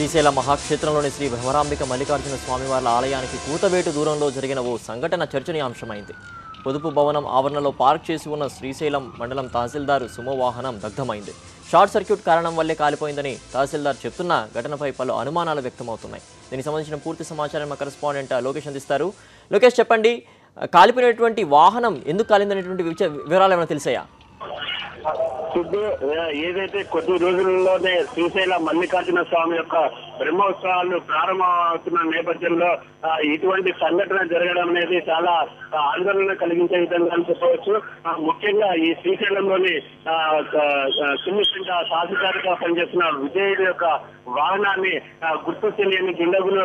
శ్రీశైల మహాక్షేత్రంలోని శ్రీ భ్రమరాంబిక మల్లికార్జున స్వామివార్ల ఆలయానికి కూతవేటు దూరంలో జరిగిన ఓ సంఘటన చర్చనీయాంశమైంది. పొదుపు భవనం ఆవరణలో పార్క్ చేసి ఉన్న శ్రీశైలం మండలం తహసీల్దార్ సుమో వాహనం దగ్ధమైంది. షార్ట్ సర్క్యూట్ కారణం వల్లే కాలిపోయిందని తహసీల్దార్ చెప్తున్న ఘటనపై పలు అనుమానాలు వ్యక్తమవుతున్నాయి. దీనికి సంబంధించిన పూర్తి సమాచారం మా కరెస్పాండెంట్ లోకేష్ అందిస్తారు. లోకేష్, చెప్పండి, కాలిపోయినటువంటి వాహనం ఎందుకు కాలిందనేటువంటి వివరాలు ఏమైనా తెలిసాయా? ఏదైతే కొద్ది రోజుల్లోనే శ్రీశైల మల్లికార్జున స్వామి యొక్క బ్రహ్మోత్సవాలు ప్రారంభమవుతున్న నేపథ్యంలో ఇటువంటి సంఘటన జరగడం అనేది చాలా ఆందోళన కలిగించే విధంగా అని చెప్పవచ్చు. ముఖ్యంగా ఈ శ్రీశైలంలోని సున్నిపెంట తహసీల్దార్గా పనిచేస్తున్న విజయుడి యొక్క వాహనాన్ని గుర్తు తెలియని దుండగులు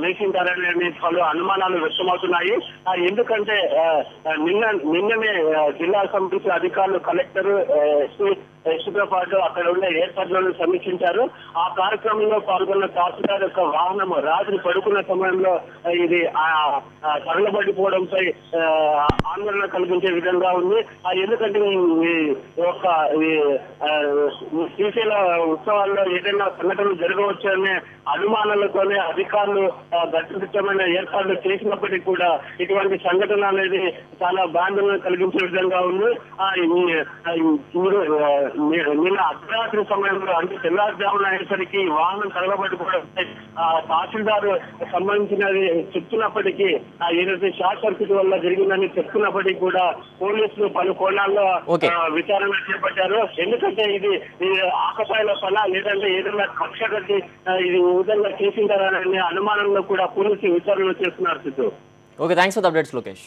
వేసింటారని పలు అనుమానాలు వ్యక్తమవుతున్నాయి. ఎందుకంటే నిన్ననే జిల్లా సంబంధించిన అధికారులు, కలెక్టర్, ఎస్పీతో పాటు అక్కడ ఉండే ఏర్పాట్లను సమీక్షించారు. ఆ కార్యక్రమంలో పాల్గొన్న తహసీల్దార్ యొక్క వాహనం రాత్రి పడుకున్న సమయంలో ఇది తగలబడిపోవడంపై ఆందోళన కలిగించే విధంగా ఉంది. ఎందుకంటే శ్రీశైల ఉత్సవాల్లో ఏదైనా సంఘటనలు జరగవచ్చు అనే అనుమానాలతోనే అధికారులు గట్టిమైన ఏర్పాట్లు చేసినప్పటికీ కూడా ఇటువంటి సంఘటన అనేది చాలా ఆందోళన కలిగించే విధంగా ఉంది. నిన్న అర్ధరాత్రి సమయంలో అంటే తెల్లారుజామున అయ్యేసరికి వాహనం తగలబడిపోవడంపై తహసీల్దార్ సంబంధించినది చెప్తున్నప్పటికీ ఏదైతే షార్ట్ సర్క్యూట్ వల్ల జరిగిందని చెప్తున్నప్పటికీ కూడా పోలీసులు పలు కోణాల్లో విచారణ చేపట్టారు. ఎందుకంటే ఇది ఆకపాయల పన లేదంటే ఏదైనా కక్ష కట్టి ఇది ఈ విధంగా చేసింటారనే అనుమానంలో కూడా పోలీసులు విచారణ చేస్తున్నారు. Siddhu, okay, thanks for the updates Lokesh.